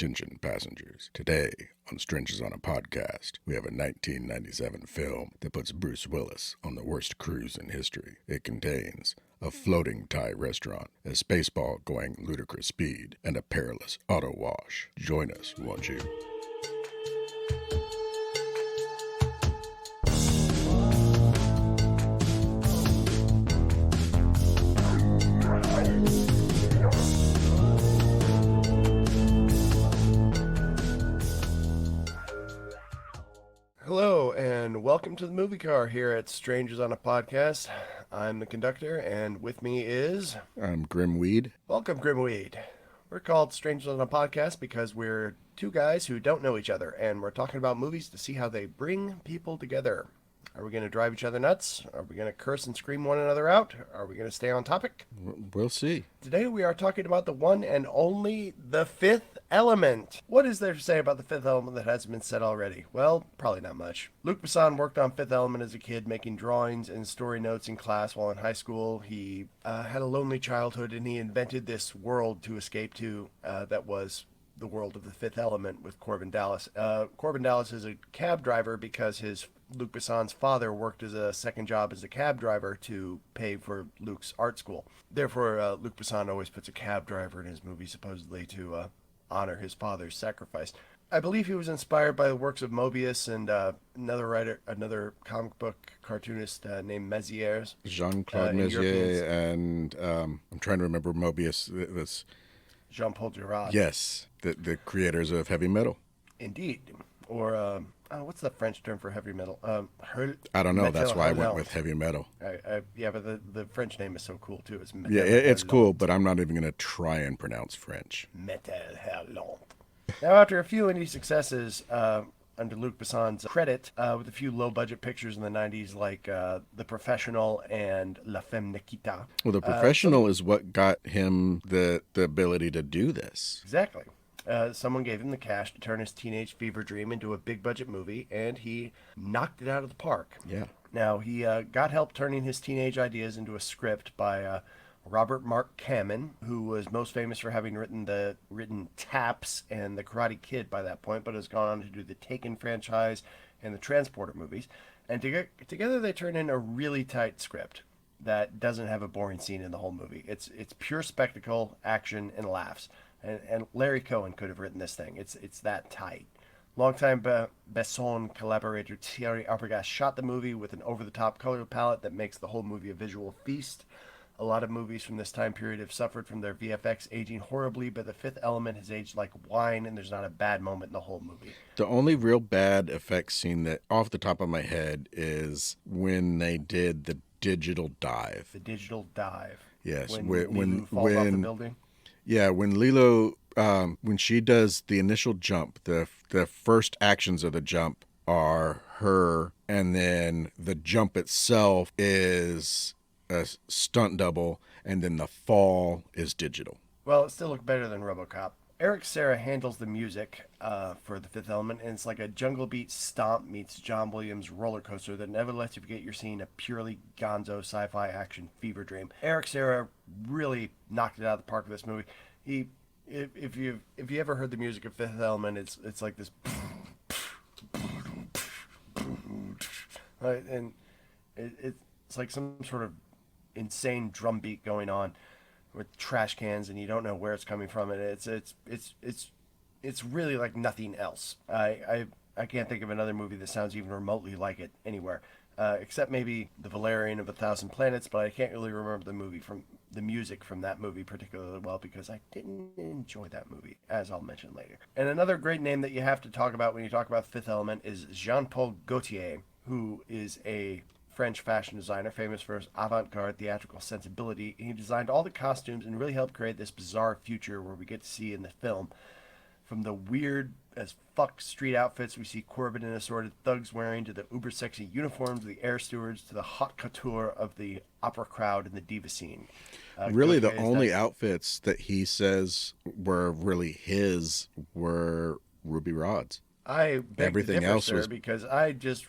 Attention passengers, today on Strangers on a Podcast, we have a 1997 film that puts Bruce Willis on the worst cruise in history. It contains a floating Thai restaurant, a spaceball going ludicrous speed, and a perilous auto wash. Join us, won't you? Hello, and welcome to the Movie Car here at Strangers on a Podcast. I'm the conductor, and with me is... I'm Grimweed. Welcome, Grimweed. We're called Strangers on a Podcast because we're two guys who don't know each other, and we're talking about movies to see how they bring people together. Are we going to drive each other nuts? Are we going to curse and scream one another out? Are we going to stay on topic? We'll see. Today we are talking about the one and only The Fifth Element. What is there to say about The Fifth Element that hasn't been said already? Well, probably not much. Luc Besson worked on Fifth Element as a kid, making drawings and story notes in class while in high school. He had a lonely childhood, and he invented this world to escape to that was the world of The Fifth Element with Corbin Dallas. Corbin Dallas is a cab driver because Luc Besson's father worked as a second job as a cab driver to pay for Luc's art school. Therefore, Luc Besson always puts a cab driver in his movie, supposedly to honor his father's sacrifice. I believe he was inspired by the works of Mobius and another comic book cartoonist named Mézières. Jean-Claude Mézières and I'm trying to remember Mobius. It was Jean-Paul Giraud. Yes, the creators of heavy metal. Indeed. Or... what's the French term for heavy metal? I don't know. That's why I went with heavy metal. Yeah, but the French name is so cool too. It's yeah, it's cool, but I'm not even going to try and pronounce French. Metal Hurlant. Now, after a few indie successes under Luc Besson's credit, with a few low-budget pictures in the 90s like The Professional and La Femme Nikita. Well, The Professional is what got him the ability to do this. Exactly. Someone gave him the cash to turn his teenage fever dream into a big budget movie, and he knocked it out of the park. Yeah. Now, he got help turning his teenage ideas into a script by Robert Mark Kamen, who was most famous for having written Taps and The Karate Kid by that point, but has gone on to do the Taken franchise and the Transporter movies. And together they turned in a really tight script that doesn't have a boring scene in the whole movie. It's pure spectacle, action, and laughs. And Larry Cohen could have written this thing. It's that tight. Longtime Besson collaborator Thierry Arbogast shot the movie with an over-the-top color palette that makes the whole movie a visual feast. A lot of movies from this time period have suffered from their VFX aging horribly, but The Fifth Element has aged like wine, and there's not a bad moment in the whole movie. The only real bad effects scene that, off the top of my head, is when they did the digital dive. The digital dive. Yes. When falls off the building. Yeah, when Lilo, when she does the initial jump, the first actions of the jump are her, and then the jump itself is a stunt double, and then the fall is digital. Well, it still looked better than RoboCop. Eric Serra handles the music for The Fifth Element, and it's like a Jungle Beat stomp meets John Williams roller coaster that never lets you forget you're seeing a purely gonzo sci-fi action fever dream. Eric Serra really knocked it out of the park with this movie. If you ever heard the music of Fifth Element, it's like this, right? And it's like some sort of insane drum beat going on with trash cans, and you don't know where it's coming from, and it's really like nothing else. I can't think of another movie that sounds even remotely like it anywhere, except maybe The Valerian of 1,000 Planets, but I can't really remember the music from that movie particularly well because I didn't enjoy that movie, as I'll mention later. And another great name that you have to talk about when you talk about Fifth Element is Jean-Paul Gaultier, who is a French fashion designer famous for his avant-garde theatrical sensibility. He designed all the costumes and really helped create this bizarre future where we get to see in the film, from the weird as fuck street outfits we see Corbin and assorted thugs wearing, to the uber sexy uniforms of the air stewards, to the haute couture of the opera crowd in the diva scene. Really, the only outfits that he says were really his were Ruby Rod's. I beg Everything to differ, else sir, was... because I just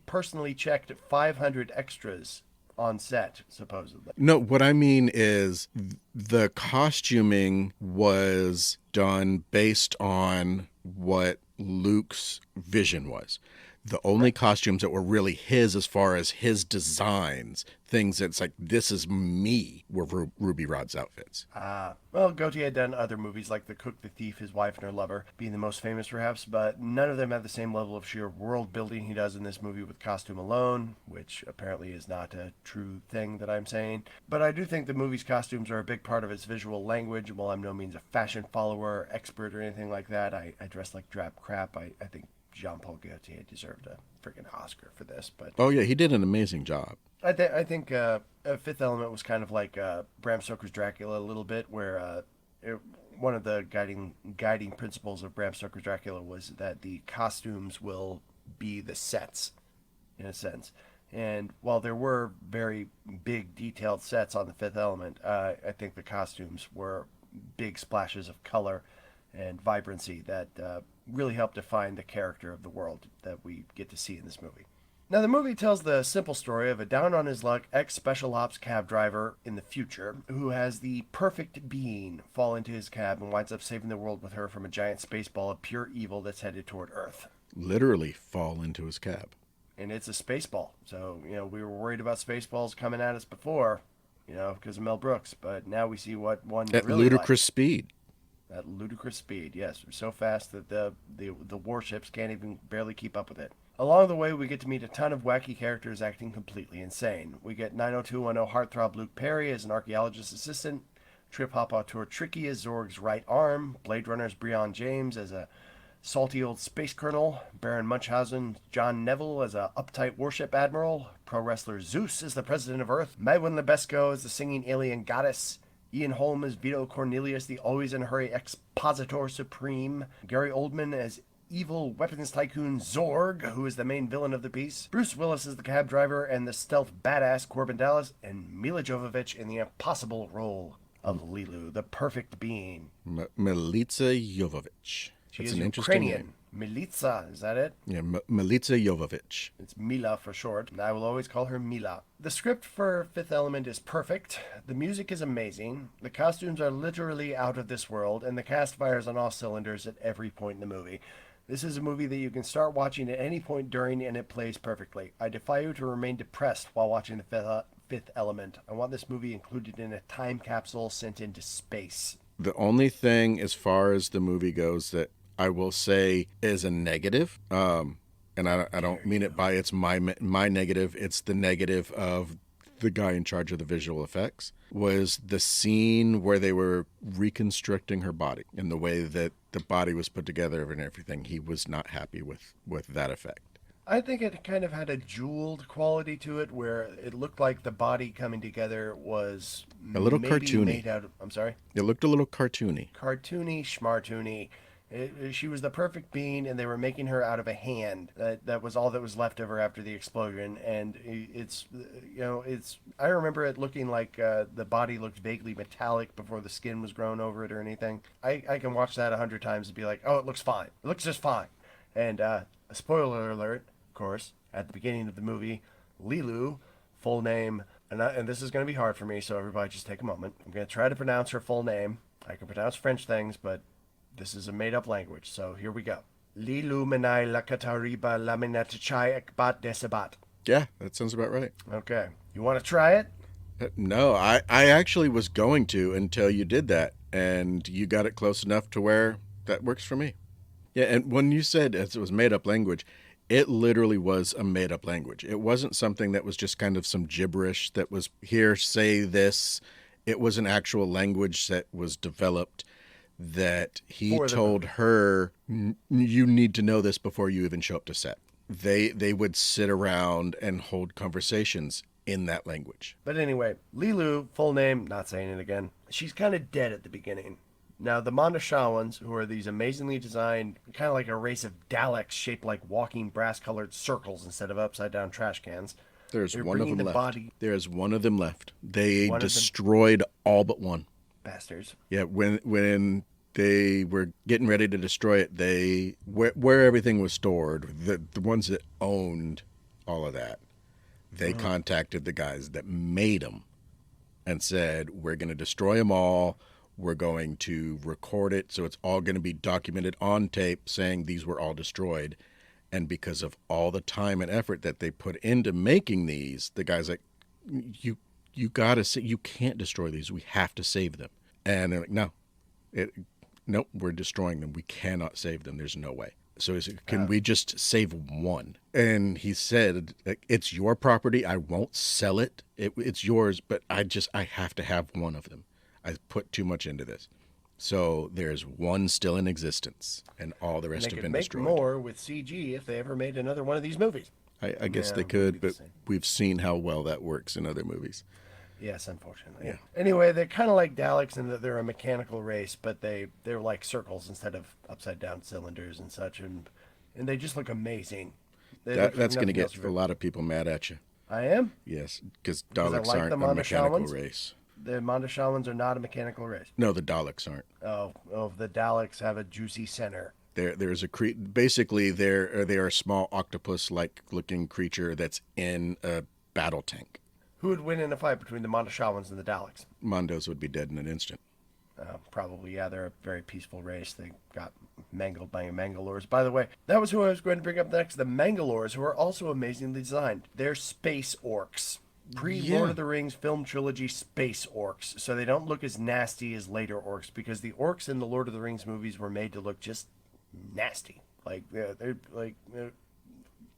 personally checked 500 extras on set, supposedly. No, what I mean is the costuming was done based on what Luke's vision was. The only costumes that were really his, as far as his designs, things that's like, this is me, were Ruby Rod's outfits. Well, Gautier had done other movies like The Cook, the Thief, His Wife, and Her Lover, being the most famous perhaps, but none of them have the same level of sheer world building he does in this movie with costume alone, which apparently is not a true thing that I'm saying. But I do think the movie's costumes are a big part of its visual language. While I'm no means a fashion follower, expert, or anything like that, I dress like drab crap. I think Jean-Paul Gaultier deserved a freaking Oscar for this. But Oh, yeah, he did an amazing job. I think Fifth Element was kind of like Bram Stoker's Dracula a little bit, where one of the guiding principles of Bram Stoker's Dracula was that the costumes will be the sets, in a sense. And while there were very big, detailed sets on the Fifth Element, I think the costumes were big splashes of color and vibrancy that really help define the character of the world that we get to see in this movie. Now, the movie tells the simple story of a down-on-his-luck ex-special ops cab driver in the future who has the perfect being fall into his cab and winds up saving the world with her from a giant space ball of pure evil that's headed toward Earth. Literally fall into his cab. And it's a space ball. So, we were worried about space balls coming at us before, because of Mel Brooks. But now we see what one At really ludicrous likes. speed. At ludicrous speed, yes. So fast that the warships can't even barely keep up with it. Along the way, we get to meet a ton of wacky characters acting completely insane. We get 90210 heartthrob Luke Perry as an archaeologist assistant, Trip Hop Auteur Tricky as Zorg's right arm, Blade Runner's Breon James as a salty old space colonel, Baron Munchausen John Neville as a uptight warship admiral, pro wrestler Zeus as the president of Earth, Madeline Lebesco as the singing alien goddess, Ian Holm as Vito Cornelius, the always-in-a-hurry expositor supreme, Gary Oldman as evil weapons tycoon Zorg, who is the main villain of the piece, Bruce Willis as the cab driver and the stealth badass Corbin Dallas, and Milla Jovovich in the impossible role of Lilu, the perfect being. Milica Jovovich. She That's is an interesting Ukrainian. name. Milica, is that it? Yeah, Milica Jovovich. It's Mila for short, and I will always call her Mila. The script for Fifth Element is perfect. The music is amazing. The costumes are literally out of this world, and the cast fires on all cylinders at every point in the movie. This is a movie that you can start watching at any point during, and it plays perfectly. I defy you to remain depressed while watching the Fifth Element. I want this movie included in a time capsule sent into space. The only thing as far as the movie goes that I will say is a negative, and I don't mean it by it's my negative, it's the negative of the guy in charge of the visual effects, was the scene where they were reconstructing her body and the way that the body was put together and everything. He was not happy with that effect. I think it kind of had a jeweled quality to it where it looked like the body coming together was A little maybe cartoony. made out of, I'm sorry? It looked a little cartoony. Cartoony, schmartoony. She was the perfect being, and they were making her out of a hand. That was all that was left of her after the explosion. And it's I remember it looking like the body looked vaguely metallic before the skin was grown over it or anything. I can watch that 100 times and be like, oh, it looks fine. It looks just fine. And a spoiler alert, of course, at the beginning of the movie, Lilu, full name, and this is going to be hard for me, so everybody just take a moment. I'm going to try to pronounce her full name. I can pronounce French things, but this is a made-up language, so here we go. Lilu Menai Lakatariba Laminatachai Ekbat Desabat. Yeah, that sounds about right. Okay. You want to try it? No, I actually was going to until you did that, and you got it close enough to where that works for me. Yeah, and when you said it was made-up language, it literally was a made-up language. It wasn't something that was just kind of some gibberish that was, here, say this. It was an actual language that was developed that he told her, you need to know this before you even show up to set. They would sit around and hold conversations in that language. But anyway, Lilu, full name, not saying it again, she's kind of dead at the beginning. Now, the Mondashawans, who are these amazingly designed, kind of like a race of Daleks shaped like walking brass-colored circles instead of upside-down trash cans. There's one of them left. There's one of them left. They destroyed all but one. Bastards. Yeah, when they were getting ready to destroy it, where everything was stored, the ones that owned all of that, They contacted the guys that made them and said, we're going to destroy them all. We're going to record it. So it's all going to be documented on tape saying these were all destroyed. And because of all the time and effort that they put into making these, the guy's like, you got to say, you can't destroy these. We have to save them. And they're like, nope, we're destroying them. We cannot save them. There's no way. So he said, can we just save one? And he said, it's your property. I won't sell it. It's yours, but I have to have one of them. I put too much into this. So there's one still in existence, and all the rest have been destroyed. They could make more with CG if they ever made another one of these movies. I guess they could, but we've seen how well that works in other movies. Yes, unfortunately. Yeah. Anyway, they're kind of like Daleks in that they're a mechanical race, but they're like circles instead of upside down cylinders and such, and they just look amazing. That's going to get a lot of people mad at you. I am? Yes, because Daleks aren't a mechanical race. The Mondashawans are not a mechanical race. No, the Daleks aren't. Oh, the Daleks have a juicy center. There's a basically they are a small octopus-like looking creature that's in a battle tank. Who would win in a fight between the Mondashawans and the Daleks? Mondos would be dead in an instant. Probably, yeah. They're a very peaceful race. They got mangled by Mangalores. By the way, that was who I was going to bring up next. The Mangalores, who are also amazingly designed. They're space orcs. Pre-Lord of the Rings film trilogy space orcs. So they don't look as nasty as later orcs, because the orcs in the Lord of the Rings movies were made to look just nasty. They're like...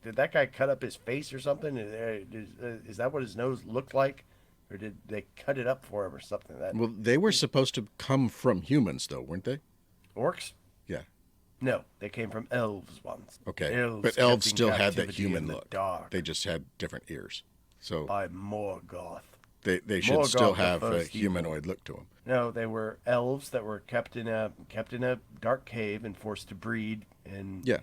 Did that guy cut up his face or something? Is that what his nose looked like? Or did they cut it up for him or something? Well, they were supposed to come from humans, though, weren't they? Orcs? Yeah. No, they came from elves once. Okay, but elves still had that human look. They just had different ears. So by Morgoth. They should Morgoth still have a humanoid look to them. No, they were elves that were kept in a dark cave and forced to breed. And yeah,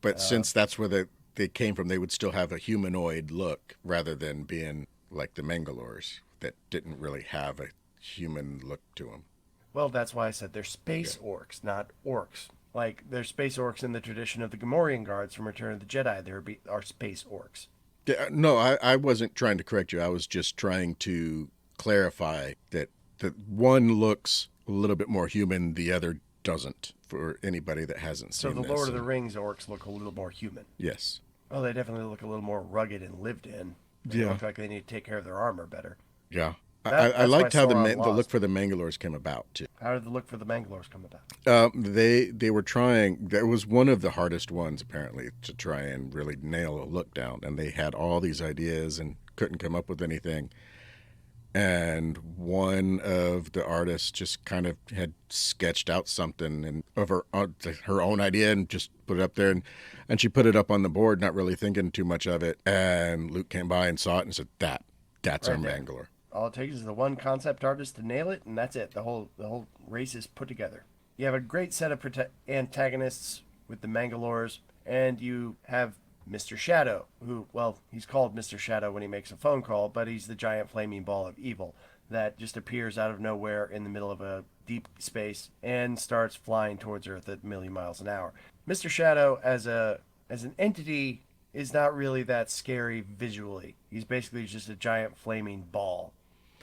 but since that's where they came from, they would still have a humanoid look rather than being like the Mangalores that didn't really have a human look to them. Well, that's why I said they're space orcs, not orcs. Like, they're space orcs in the tradition of the Gamorrean guards from Return of the Jedi. There are space orcs. Yeah, no, I wasn't trying to correct you. I was just trying to clarify that one looks a little bit more human, the other doesn't, for anybody that hasn't seen this. So the Lord of the Rings orcs look a little more human. Yes. Well, they definitely look a little more rugged and lived in. They look like they need to take care of their armor better. Yeah. I liked how the look for the Mangalores came about, too. How did the look for the Mangalores come about? They were trying... That was one of the hardest ones, apparently, to try and really nail a look down. And they had all these ideas and couldn't come up with anything. And one of the artists just kind of had sketched out something of her own idea and just put it up there. And she put it up on the board, not really thinking too much of it. And Luke came by and saw it and said, that's our Mangalore. All it takes is the one concept artist to nail it, and that's it. The whole race is put together. You have a great set of antagonists with the Mangalores, and you have Mr. Shadow, who, well, he's called Mr. Shadow when he makes a phone call, but he's the giant flaming ball of evil that just appears out of nowhere in the middle of a deep space and starts flying towards Earth at a million miles an hour. Mr. Shadow, as an entity, is not really that scary visually. He's basically just a giant flaming ball.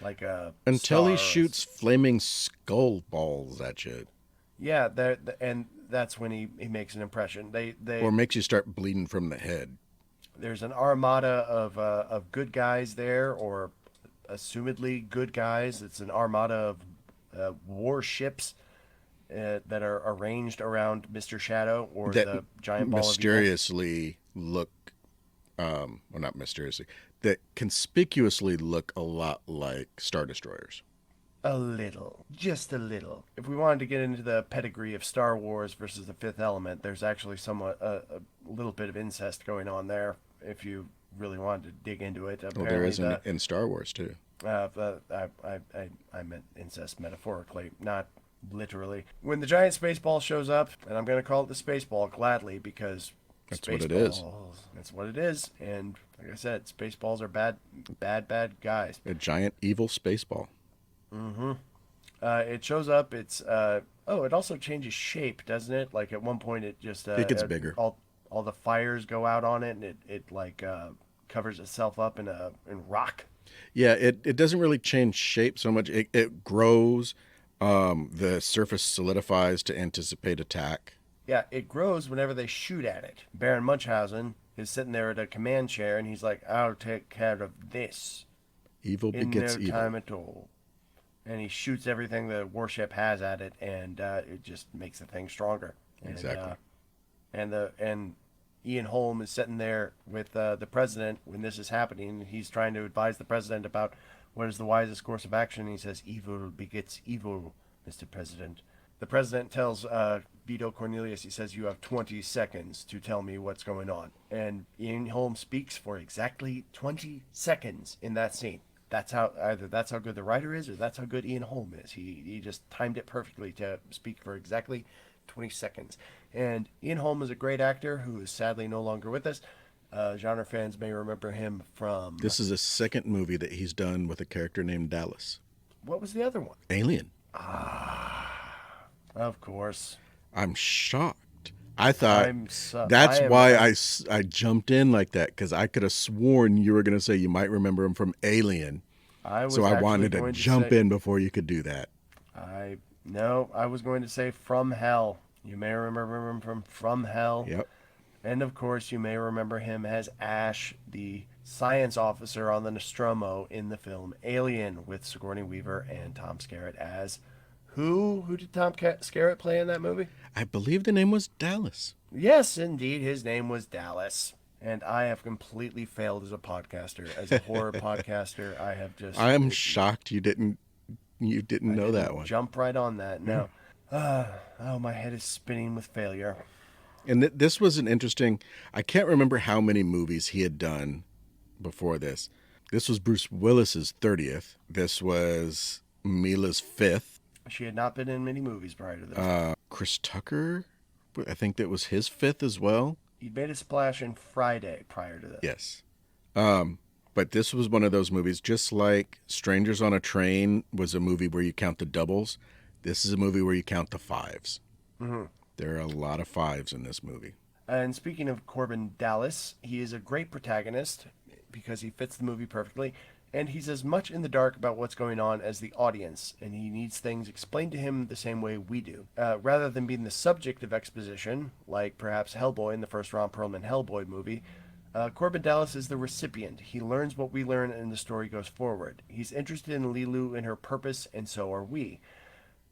Like a until he shoots flaming skull balls at you. Yeah, and that's when he makes an impression. Or makes you start bleeding from the head. There's an armada of good guys there, or assumedly good guys. It's an armada of warships that are arranged around Mr. Shadow or the giant ball mysteriously of look. Well, not mysteriously. That conspicuously look a lot like Star Destroyers. A little. Just a little. If we wanted to get into the pedigree of Star Wars versus the Fifth Element, there's actually somewhat a little bit of incest going on there, if you really wanted to dig into it. Well, there is in Star Wars, too. I meant incest metaphorically, not literally. When the giant space ball shows up, and I'm going to call it the space ball gladly, because... That's what it is. That's what it is. And like I said, space balls are bad guys. A giant evil space ball. Mm-hmm. It shows up. It's it also changes shape, doesn't it? Like at one point, it just it gets bigger. All the fires go out on it, and it like covers itself up in rock. Yeah, it doesn't really change shape so much. It grows. The surface solidifies to anticipate attack. Yeah, it grows whenever they shoot at it. Baron Munchausen is sitting there at a command chair, and he's like, "I'll take care of this Evil in begets no evil. time at all." And he shoots everything the warship has at it, and it just makes the thing stronger. Exactly. And Ian Holm is sitting there with the president when this is happening. He's trying to advise the president about what is the wisest course of action. And he says, "Evil begets evil, Mr. President." The president tells Vito Cornelius, he says, "You have 20 seconds to tell me what's going on." And Ian Holm speaks for exactly 20 seconds in that scene. That's how good the writer is, or that's how good Ian Holm is. He just timed it perfectly to speak for exactly 20 seconds. And Ian Holm is a great actor who is sadly no longer with us. Genre fans may remember him from... This is a second movie that he's done with a character named Dallas. What was the other one? Alien. Of course. I'm shocked. I thought that's why I jumped in like that, because I could have sworn you were going to say you might remember him from Alien. I wanted to jump in before you could do that. I was going to say From Hell. You may remember him from Hell. Yep. And of course, you may remember him as Ash, the science officer on the Nostromo in the film Alien, with Sigourney Weaver and Tom Skerritt as... Who did Tom Skerritt play in that movie? I believe the name was Dallas. Yes, indeed, his name was Dallas. And I have completely failed as a podcaster, as a horror podcaster. I am shocked you didn't know that one. Jump right on that. No. My head is spinning with failure. And this was an interesting... I can't remember how many movies he had done before this. This was Bruce Willis's 30th. This was Milla's 5th. She had not been in many movies prior to this. Chris Tucker, I think that was his 5th as well. He made a splash in Friday prior to this. Yes. But this was one of those movies, just like Strangers on a Train was a movie where you count the doubles. This is a movie where you count the fives. Mm-hmm. There are a lot of fives in this movie. And speaking of Corbin Dallas, he is a great protagonist because he fits the movie perfectly. And he's as much in the dark about what's going on as the audience, and he needs things explained to him the same way we do. Rather than being the subject of exposition, like perhaps Hellboy in the first Ron Perlman Hellboy movie, Corbin Dallas is the recipient. He learns what we learn, and the story goes forward. He's interested in Lilu and her purpose, and so are we.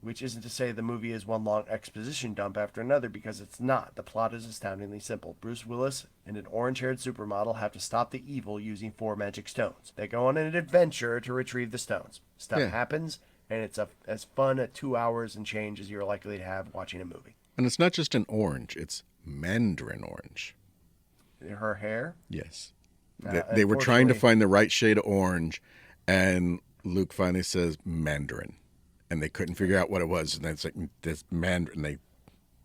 Which isn't to say the movie is one long exposition dump after another, because it's not. The plot is astoundingly simple. Bruce Willis and an orange-haired supermodel have to stop the evil using 4 magic stones. They go on an adventure to retrieve the stones. Stuff happens, and it's as fun at 2 hours and change as you're likely to have watching a movie. And it's not just an orange, it's mandarin orange. Her hair? Yes. They were trying to find the right shade of orange, and Luke finally says mandarin. And they couldn't figure out what it was, and it's like this mandarin.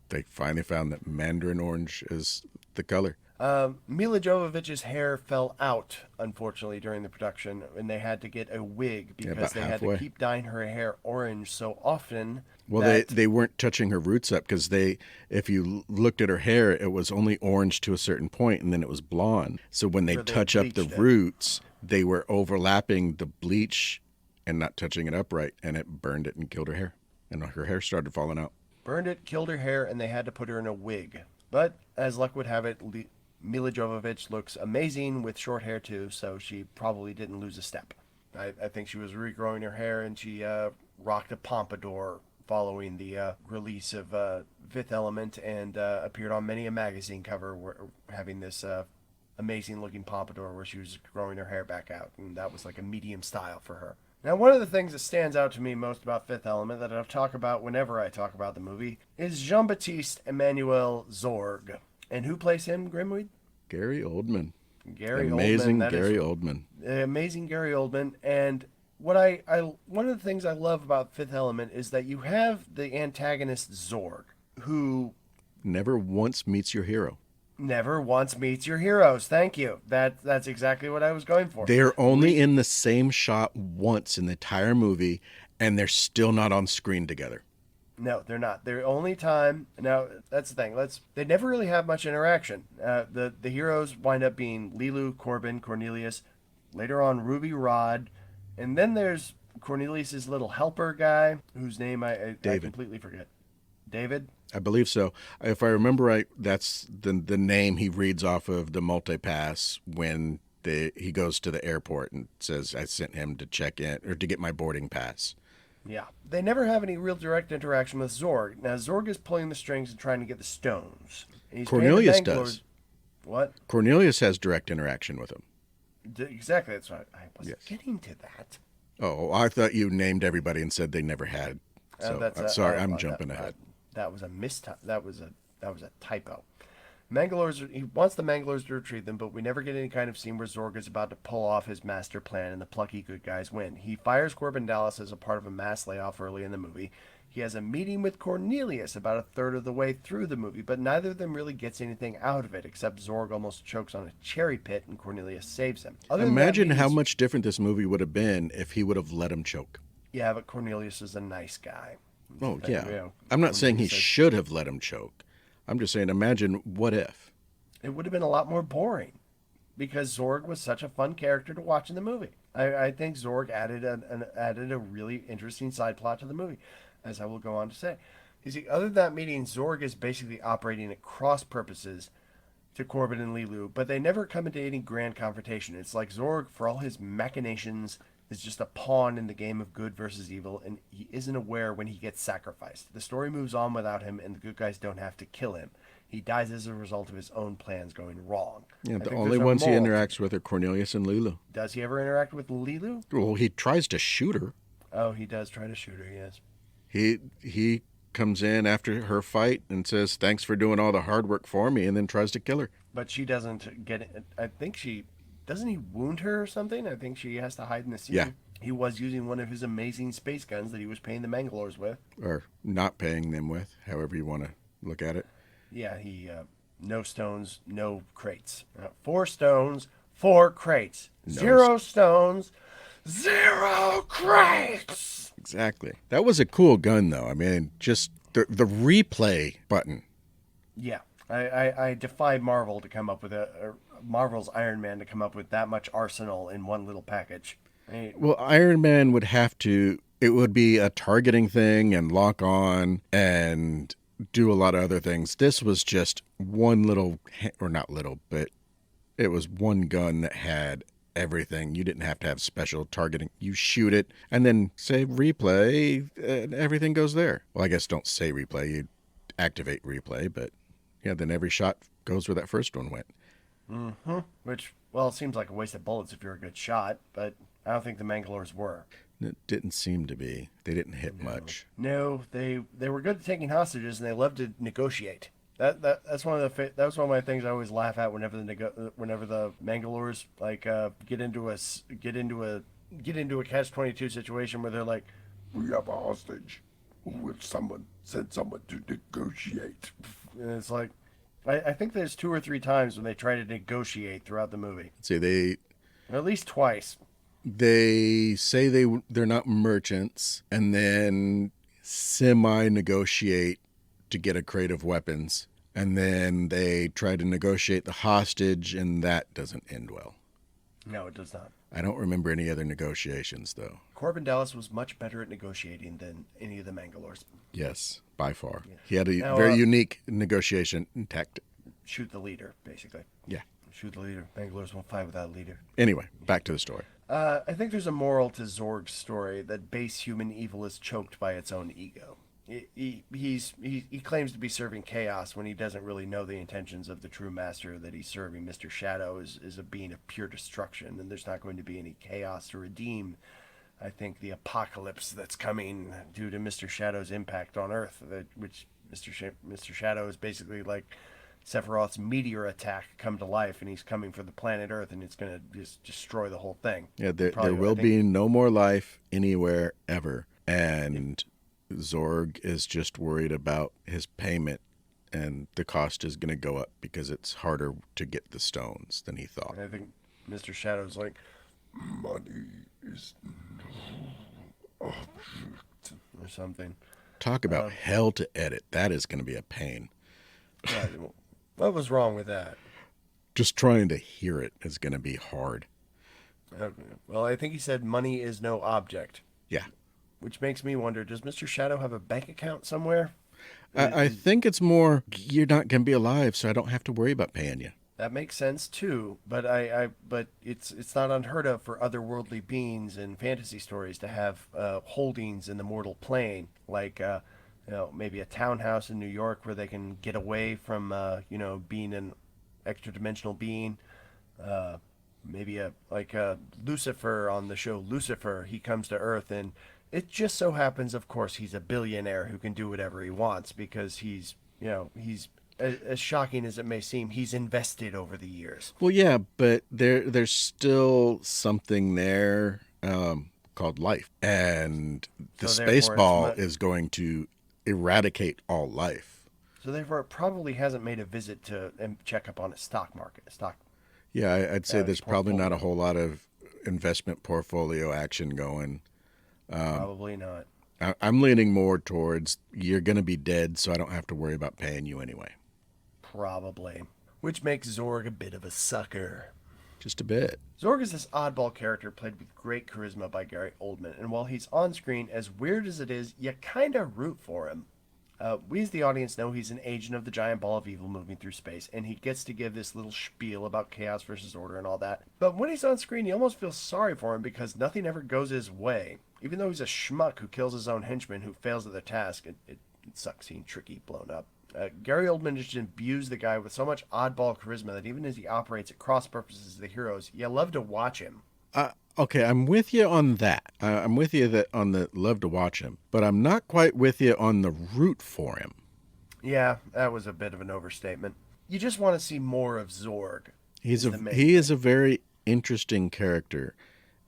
They finally found that mandarin orange is the color. Milla Jovovich's hair fell out, unfortunately, during the production, and they had to get a wig because they had to keep dyeing her hair orange so often. Well, they weren't touching her roots up, because if you looked at her hair, it was only orange to a certain point, and then it was blonde. So when they touch up the roots, they were overlapping the bleach and not touching it up right, and it burned it and killed her hair. And her hair started falling out. Burned it, killed her hair, and they had to put her in a wig. But, as luck would have it, Milla Jovovich looks amazing with short hair too, so she probably didn't lose a step. I think she was regrowing her hair, and she rocked a pompadour following the release of Fifth Element, and appeared on many a magazine cover having this amazing-looking pompadour where she was growing her hair back out, and that was like a medium style for her. Now, one of the things that stands out to me most about Fifth Element that I'll talk about whenever I talk about the movie is Jean-Baptiste Emmanuel Zorg. And who plays him, Grimweed? Gary Oldman. Amazing Gary Oldman. Amazing Gary Oldman. And one of the things I love about Fifth Element is that you have the antagonist Zorg, who never once meets your hero. Never once meets your heroes. Thank you. That's exactly what I was going for. They're only in the same shot once in the entire movie, and they're still not on screen together. No, they're not. Their only time now. That's the thing. They never really have much interaction. The heroes wind up being Lilu, Corbin, Cornelius, later on Ruby Rod, and then there's Cornelius's little helper guy whose name I David. completely forget. David. I believe so. If I remember right, that's the name he reads off of the multi-pass when he goes to the airport and says, I sent him to check in or to get my boarding pass. Yeah. They never have any real direct interaction with Zorg. Now Zorg is pulling the strings and trying to get the stones. He's Cornelius does. What? Cornelius has direct interaction with him. Exactly. That's right. I was Yes. getting to that. Oh, I thought you named everybody and said they never had. So sorry, I'm jumping ahead. That was a That was a typo. He wants the Mangalores to retrieve them, but we never get any kind of scene where Zorg is about to pull off his master plan and the plucky good guys win. He fires Corbin Dallas as a part of a mass layoff early in the movie. He has a meeting with Cornelius about a third of the way through the movie, but neither of them really gets anything out of it, except Zorg almost chokes on a cherry pit and Cornelius saves him. Imagine how much different this movie would have been if he would have let him choke. Yeah, but Cornelius is a nice guy. Oh, yeah. I'm not saying he should have let him choke. I'm just saying, imagine what if. It would have been a lot more boring because Zorg was such a fun character to watch in the movie. I think Zorg added a really interesting side plot to the movie, as I will go on to say. You see, other than that meeting, Zorg is basically operating at cross purposes to Corbin and Lilu, but they never come into any grand confrontation. It's like Zorg, for all his machinations, is just a pawn in the game of good versus evil, and he isn't aware when he gets sacrificed. The story moves on without him, and the good guys don't have to kill him. He dies as a result of his own plans going wrong. Yeah, the only ones he interacts with are Cornelius and Lilu. Does he ever interact with Lilu? Well, he tries to shoot her. Oh, he does try to shoot her, yes. He comes in after her fight and says, thanks for doing all the hard work for me, and then tries to kill her. But she doesn't get it. I think she... Doesn't he wound her or something? I think she has to hide in the scene. Yeah. He was using one of his amazing space guns that he was paying the Mangalores with. Or not paying them with, however you want to look at it. Yeah, no stones, no crates. 4 stones, 4 crates. No. 0 stones, 0 crates. Exactly. That was a cool gun, though. I mean, just the replay button. Yeah. I defy Marvel to come up with Marvel's Iron Man to come up with that much arsenal in one little package. Well, Iron Man would have to... It would be a targeting thing and lock on and do a lot of other things. This was just one little... Or not little, but it was one gun that had everything. You didn't have to have special targeting. You shoot it and then say replay and everything goes there. Well, I guess don't say replay. You activate replay, but yeah, then every shot goes where that first one went. Mm-hmm. Which, well, it seems like a waste of bullets if you're a good shot, but I don't think the Mangalores were. It didn't seem to be. They didn't hit much. No, they were good at taking hostages, and they loved to negotiate. That's one of my things I always laugh at whenever the Mangalores get into a catch-22 situation where they're like, we have a hostage. Will someone send someone to negotiate? And it's like, I think there's 2 or 3 times when they try to negotiate throughout the movie. See, at least twice. They say they're not merchants, and then semi-negotiate to get a crate of weapons, and then they try to negotiate the hostage, and that doesn't end well. No, it does not. I don't remember any other negotiations, though. Corbin Dallas was much better at negotiating than any of the Mangalores. Yes, by far. Yeah. He had a Now, very unique negotiation tactic. Shoot the leader, basically. Yeah. Shoot the leader. Mangalores won't fight without a leader. Anyway, back to the story. I think there's a moral to Zorg's story that base human evil is choked by its own ego. He claims to be serving chaos when he doesn't really know the intentions of the true master that he's serving. Mr. Shadow is a being of pure destruction, and there's not going to be any chaos to redeem, I think, the apocalypse that's coming due to Mr. Shadow's impact on Earth, which Mr. Shadow is basically like Sephiroth's meteor attack come to life, and he's coming for the planet Earth, and it's going to just destroy the whole thing. Yeah, there will be no more life anywhere ever, and Zorg is just worried about his payment, and the cost is going to go up because it's harder to get the stones than he thought. And I think Mr. Shadow's like, money is no object. Or something. Talk about hell to edit. That is going to be a pain. Right. What was wrong with that? Just trying to hear it is going to be hard. Okay. Well, I think he said money is no object. Yeah. Which makes me wonder, does Mr. Shadow have a bank account somewhere? I think it's more, you're not going to be alive, so I don't have to worry about paying you. That makes sense too, but but it's not unheard of for otherworldly beings in fantasy stories to have holdings in the mortal plane, like maybe a townhouse in New York where they can get away from being an extra dimensional being. Maybe like Lucifer on the show Lucifer, he comes to Earth, and it just so happens, of course, he's a billionaire who can do whatever he wants because he's as shocking as it may seem, he's invested over the years. Well, yeah, but there's still something there called life, and the space ball is going to eradicate all life. So therefore, it probably hasn't made a visit to check up on its stock market. Yeah, I'd say there's probably not a whole lot of investment portfolio action going. Probably not. I'm leaning more towards you're going to be dead, so I don't have to worry about paying you anyway. Probably. Which makes Zorg a bit of a sucker. Just a bit. Zorg is this oddball character played with great charisma by Gary Oldman, and while he's on screen, as weird as it is, you kind of root for him. We as the audience know he's an agent of the giant ball of evil moving through space, and he gets to give this little spiel about chaos versus order and all that. But when he's on screen, you almost feel sorry for him because nothing ever goes his way. Even though he's a schmuck who kills his own henchman who fails at the task, it sucks seeing Tricky blown up. Gary Oldman just imbues the guy with so much oddball charisma that even as he operates at cross purposes as the heroes, you love to watch him. Okay, I'm with you on that. I'm with you that on the love to watch him, but I'm not quite with you on the root for him. Yeah, that was a bit of an overstatement. You just want to see more of Zorg. He is a very interesting character,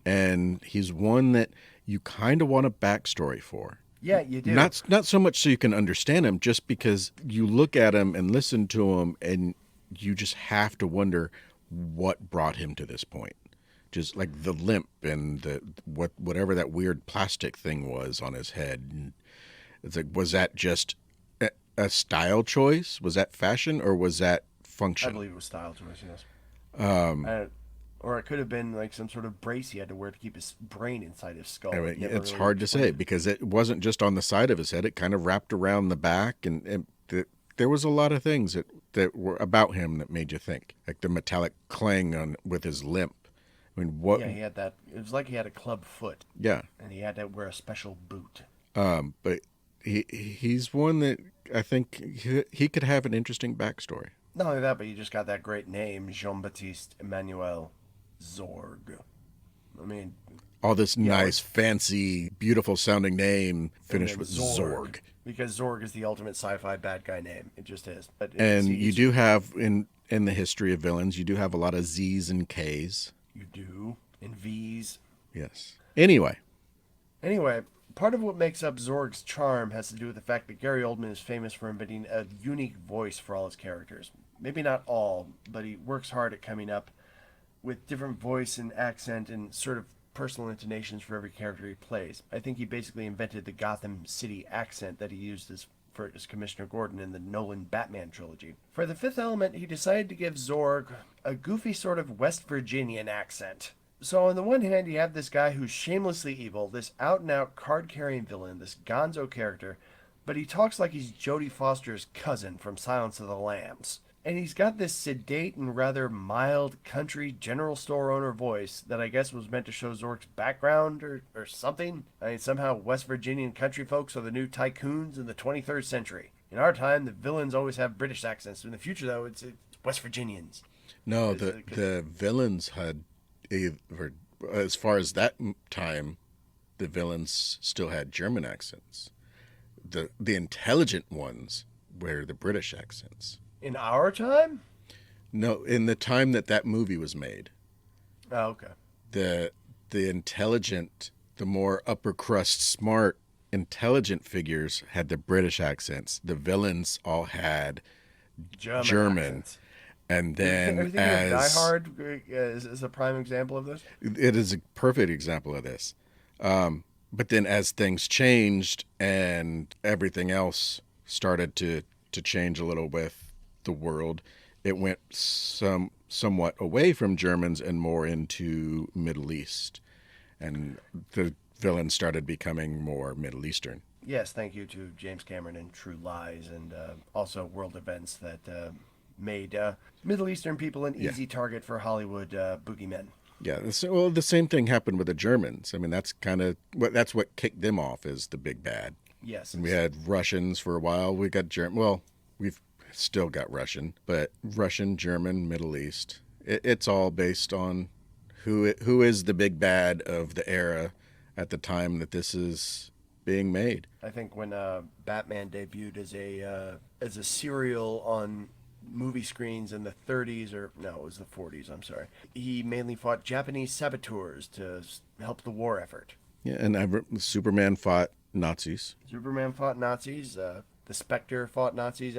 and he's one that you kind of want a backstory for. Yeah, you do. Not so much so you can understand him, just because you look at him and listen to him, and you just have to wonder what brought him to this point. Just like the limp and whatever that weird plastic thing was on his head. And it's like, was that just a style choice? Was that fashion, or was that function? I believe it was style choice, yes. Or it could have been like some sort of brace he had to wear to keep his brain inside his skull. I mean, it's hard to say because it wasn't just on the side of his head. It kind of wrapped around the back, and there was a lot of things that were about him that made you think. Like the metallic clang with his limp. I mean, what? Yeah, he had that. It was like he had a club foot. Yeah. And he had to wear a special boot. But he's one that I think he could have an interesting backstory. Not only that, but you just got that great name, Jean-Baptiste Emmanuel Zorg. I mean, all this nice, fancy, beautiful sounding name finished with Zorg. Because Zorg is the ultimate sci-fi bad guy name. It just is. But you do have in the history of villains, you do have a lot of Z's and K's. You do. And V's. Yes. Anyway, part of what makes up Zorg's charm has to do with the fact that Gary Oldman is famous for inventing a unique voice for all his characters. Maybe not all, but he works hard at coming up with different voice and accent and sort of personal intonations for every character he plays. I think he basically invented the Gotham City accent that he used as Commissioner Gordon in the Nolan Batman trilogy. For the Fifth Element, he decided to give Zorg a goofy sort of West Virginian accent. So on the one hand, you have this guy who's shamelessly evil, this out-and-out card-carrying villain, this gonzo character, but he talks like he's Jodie Foster's cousin from Silence of the Lambs. And he's got this sedate and rather mild country general store owner voice that I guess was meant to show Zorg's background or something. I mean, somehow West Virginian country folks are the new tycoons in the 23rd century. In our time, the villains always have British accents. In the future, though, it's West Virginians. No, the villains had, as far as that time, the villains still had German accents. The intelligent ones were the British accents. In our time? No, in the time that movie was made. Oh, okay. The intelligent, the more upper crust, smart, intelligent figures had the British accents. The villains all had German. And then Die Hard is a prime example of this? It is a perfect example of this. But then as things changed and everything else started to change a little with the world, it went somewhat away from Germans and more into Middle East. And the villains started becoming more Middle Eastern. Yes, thank you to James Cameron and True Lies, and also world events that made Middle Eastern people an easy target for Hollywood boogeymen. Yeah, so, well, the same thing happened with the Germans. I mean, that's what kicked them off is the big bad. Yes. And we had Russians for a while. We got we've still got Russian, but Russian, German, Middle East. It's all based on who is the big bad of the era at the time that this is being made. I think when Batman debuted as a serial on movie screens in the 30s, or no, it was the 40s, I'm sorry. He mainly fought Japanese saboteurs to help the war effort. Yeah, and Superman fought Nazis. Superman fought Nazis. The Spectre fought Nazis.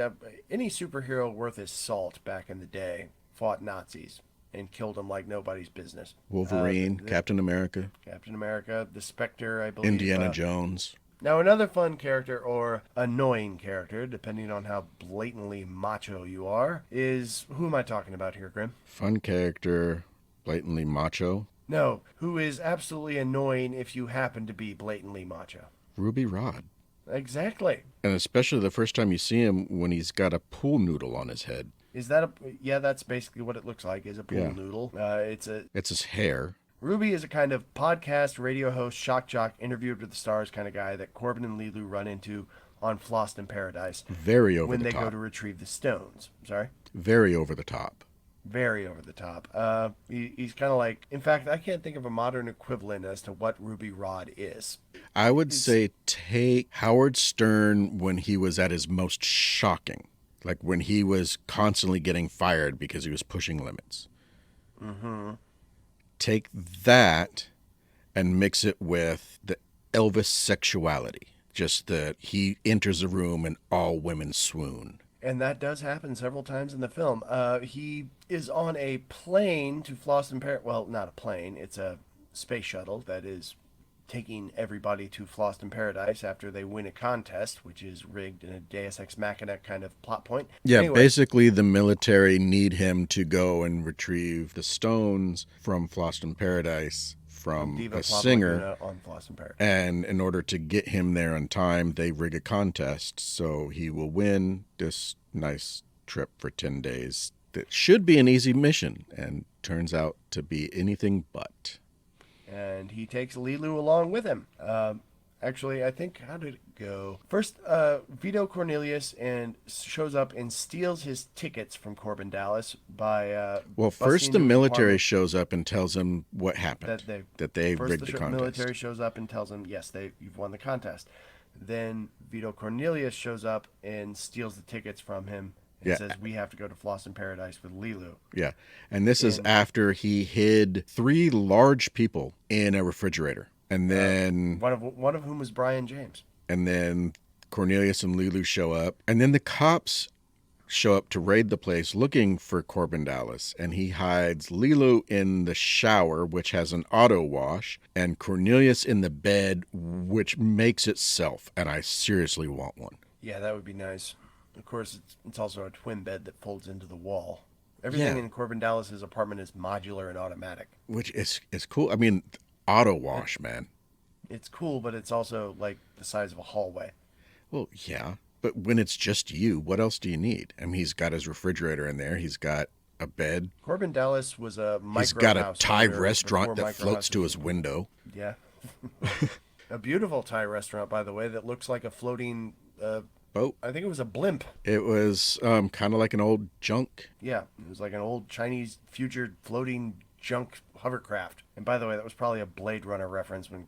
Any superhero worth his salt back in the day fought Nazis and killed them like nobody's business. Wolverine, Captain America. Captain America, the Spectre, I believe. Indiana Jones. Now, another fun character, or annoying character, depending on how blatantly macho you are, is... Who am I talking about here, Grim? Fun character, blatantly macho. No, who is absolutely annoying if you happen to be blatantly macho. Ruby Rod. Exactly. And especially the first time you see him when he's got a pool noodle on his head. Is that yeah, that's basically what it looks like, is a pool noodle. It's his hair. Ruby is a kind of podcast, radio host, shock jock, interviewed with the stars kind of guy that Corbin and Leeloo run into on Flossed in Paradise. Very over the top. When they go to retrieve the stones. Sorry? Very over the top. Very over the top. He's kind of like... In fact, I can't think of a modern equivalent as to what Ruby Rod is. I would say take Howard Stern when he was at his most shocking. Like when he was constantly getting fired because he was pushing limits. Mm-hmm. Take that and mix it with the Elvis sexuality. Just that he enters a room and all women swoon. And that does happen several times in the film. He is on a plane to Floss in Paradise. Well, not a plane. It's a space shuttle that is taking everybody to Floss in Paradise after they win a contest, which is rigged in a Deus Ex Machina kind of plot point. Yeah, anyway, basically the military need him to go and retrieve the stones from Floss in Paradise from Diva a singer. on Floss in Paradise. And in order to get him there on time, they rig a contest so he will win this nice trip for 10 days. That should be an easy mission and turns out to be anything but. And he takes Leeloo along with him. Actually, I think, how did it go? First, Vito Cornelius shows up and steals his tickets from Corbin Dallas by... well, first the military shows up and tells him what happened, that they rigged the contest. The military shows up and tells him, yes, you've won the contest. Then Vito Cornelius shows up and steals the tickets from him. And says, we have to go to Floss in Paradise with Leeloo. Yeah. And this is after he hid 3 large people in a refrigerator. And then... one of whom was Brian James. And then Cornelius and Leeloo show up. And then the cops show up to raid the place looking for Corbin Dallas. And he hides Leeloo in the shower, which has an auto wash, and Cornelius in the bed, which makes itself. And I seriously want one. Yeah, that would be nice. Of course, it's also a twin bed that folds into the wall. Everything in Corbin Dallas's apartment is modular and automatic. Which is cool. I mean, auto wash, man. It's cool, but it's also like the size of a hallway. Well, yeah. But when it's just you, what else do you need? I mean, he's got his refrigerator in there. He's got a bed. Corbin Dallas was a micro He's got a house Thai owner restaurant before that floats to his window. Yeah. A beautiful Thai restaurant, by the way, that looks like a floating... boat. I think it was a blimp. It was kind of like an old junk. Yeah, it was like an old Chinese future floating junk hovercraft. And by the way, that was probably a Blade Runner reference when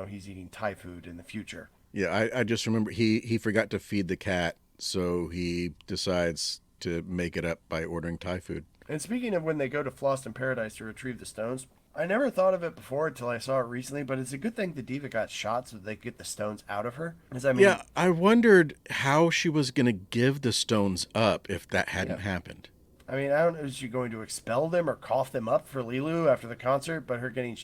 he's eating Thai food in the future. Yeah, I just remember he forgot to feed the cat, so he decides to make it up by ordering Thai food. And speaking of when they go to Floss in Paradise to retrieve the stones, I never thought of it before until I saw it recently, but it's a good thing the diva got shot so they get the stones out of her. Yeah, I wondered how she was going to give the stones up if that hadn't happened. I mean, I don't know. Is she going to expel them or cough them up for Lilu after the concert? But her getting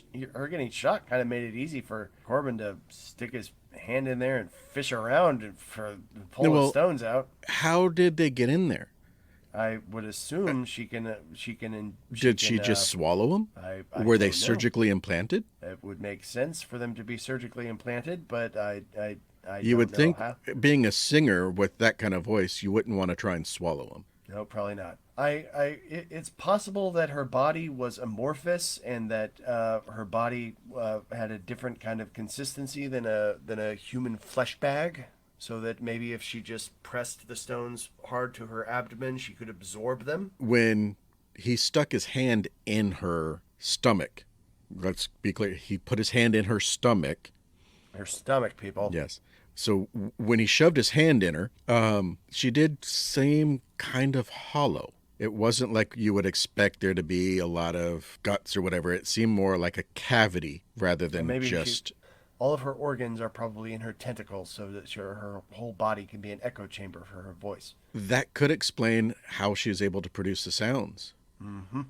shot kind of made it easy for Corbin to stick his hand in there and fish around and for pull the stones out. How did they get in there? I would assume she can. Did she just swallow them? Were they surgically implanted? It would make sense for them to be surgically implanted, but I you would think, how. being a singer with that kind of voice, you wouldn't want to try and swallow them. No, probably not. It's possible that her body was amorphous and that her body had a different kind of consistency than a human flesh bag. So that maybe if she just pressed the stones hard to her abdomen, she could absorb them. When he stuck his hand in her stomach, let's be clear, he put his hand in her stomach. Her stomach, people. Yes. So when he shoved his hand in her, she did seem kind of hollow. It wasn't like you would expect there to be a lot of guts or whatever. It seemed more like a cavity rather than all of her organs are probably in her tentacles so that her whole body can be an echo chamber for her voice. That could explain how she was able to produce the sounds. Mm-hmm.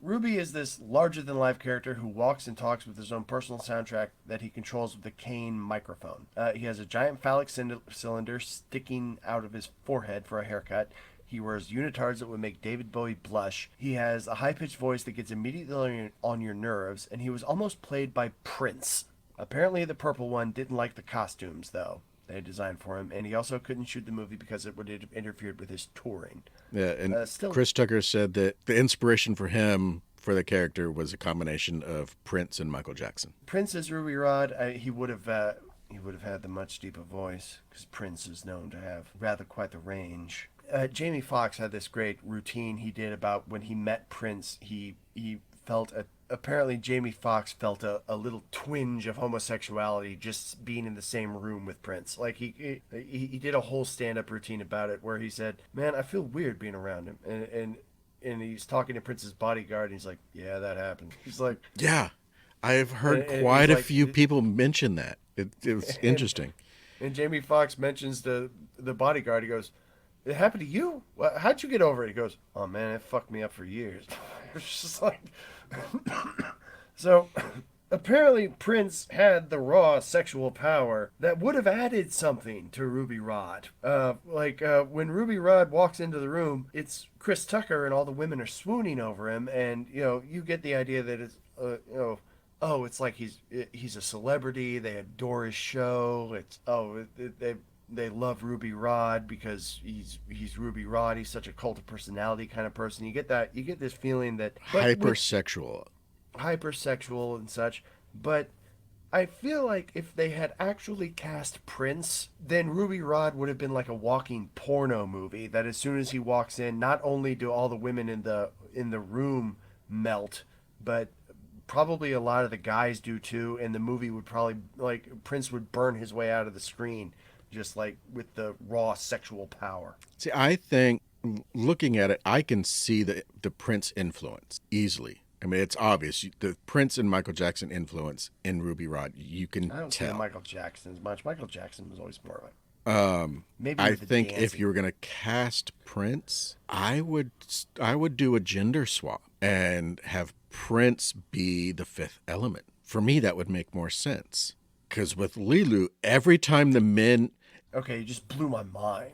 Ruby is this larger-than-life character who walks and talks with his own personal soundtrack that he controls with a cane microphone. He has a giant phallic cylinder sticking out of his forehead for a haircut. He wears unitards that would make David Bowie blush. He has a high-pitched voice that gets immediately on your nerves, and he was almost played by Prince. Apparently, the purple one didn't like the costumes, though, they had designed for him, and he also couldn't shoot the movie because it would have interfered with his touring. Yeah, and Chris Tucker said that the inspiration for him, for the character, was a combination of Prince and Michael Jackson. Prince as Ruby Rod, he would have had the much deeper voice, because Prince is known to have rather quite the range. Jamie Foxx had this great routine he did about when he met Prince, he felt apparently Jamie Foxx felt a little twinge of homosexuality just being in the same room with Prince. Like he did a whole stand-up routine about it where he said, "Man, I feel weird being around him," and he's talking to Prince's bodyguard and he's like, "Yeah, that happened." He's like, "Yeah, I've heard quite a few people mention that. It was interesting." And Jamie Foxx mentions the bodyguard. He goes, "It happened to you? How'd you get over it?" He goes, "Oh man, it fucked me up for years." It's just like. So, apparently Prince had the raw sexual power that would have added something to Ruby Rod. When Ruby Rod walks into the room, it's Chris Tucker and all the women are swooning over him, and you get the idea that it's it's like he's a celebrity. They adore his show. They love Ruby Rod because he's Ruby Rod. He's such a cult of personality kind of person. You get this feeling that hypersexual and such. But I feel like if they had actually cast Prince, then Ruby Rod would have been like a walking porno movie. That as soon as he walks in, not only do all the women in the room melt, but probably a lot of the guys do too. And the movie would probably Prince would burn his way out of the screen. Just like with the raw sexual power. See, I think looking at it, I can see the Prince influence easily. I mean, it's obvious. The Prince and Michael Jackson influence in Ruby Rod, you can tell. I don't see Michael Jackson as much. Michael Jackson was always more of a... Maybe I think if you were going to cast Prince, I would do a gender swap and have Prince be the fifth element. For me, that would make more sense. Because with Lilu, every time the men... Okay, you just blew my mind.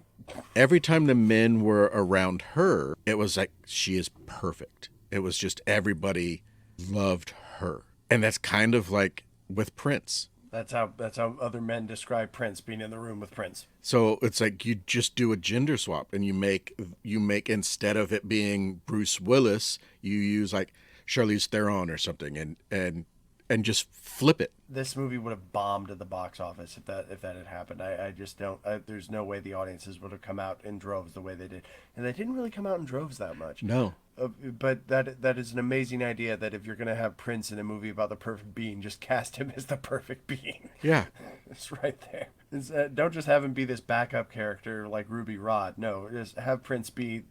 Every time the men were around her, it was like, she is perfect. It was just everybody loved her. And that's kind of like with Prince. That's how other men describe Prince, being in the room with Prince. So it's like you just do a gender swap and you make instead of it being Bruce Willis, you use like Charlize Theron or something and just flip it. This movie would have bombed at the box office if that had happened. I just don't. There's no way the audiences would have come out in droves the way they did, and they didn't really come out in droves that much. No. But that is an amazing idea. That if you're going to have Prince in a movie about the perfect being, just cast him as the perfect being. Yeah, it's right there. Don't just have him be this backup character like Ruby Rod. No, just have Prince be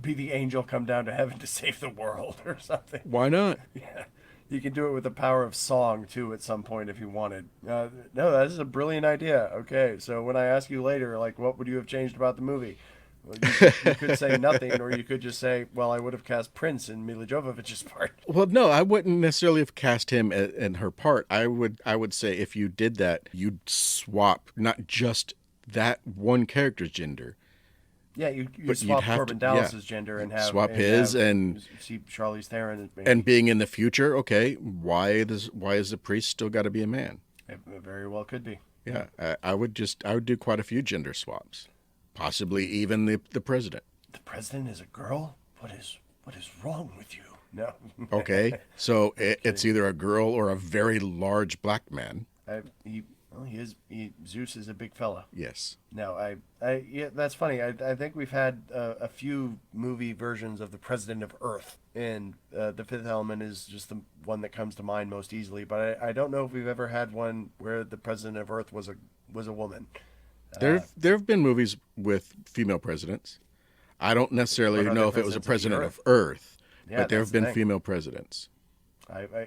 the angel come down to heaven to save the world or something. Why not? Yeah. You can do it with the power of song, too, at some point if you wanted. No, that is a brilliant idea. Okay, so when I ask you later, what would you have changed about the movie? Well, you could say nothing, or you could just say, well, I would have cast Prince in Milla Jovovich's part. Well, no, I wouldn't necessarily have cast him in her part. I would say if you did that, you'd swap not just that one character's gender, Yeah, you but you'd swap have Corbin to, yeah, Dallas's gender and have swap his and see Charlize Theron and being in the future. Okay, why is the priest still got to be a man? it very well could be. Yeah, I would do quite a few gender swaps, possibly even the president. The president is a girl? What is wrong with you? No. Okay, so it's either a girl or a very large black man. Zeus is a big fella. Yes. No, yeah, that's funny. I think we've had a few movie versions of the President of Earth, and The Fifth Element is just the one that comes to mind most easily. But I don't know if we've ever had one where the President of Earth was a woman. There have been movies with female presidents. I don't necessarily know if it was a president of Earth, Yeah, but there that's have the been thing. female presidents.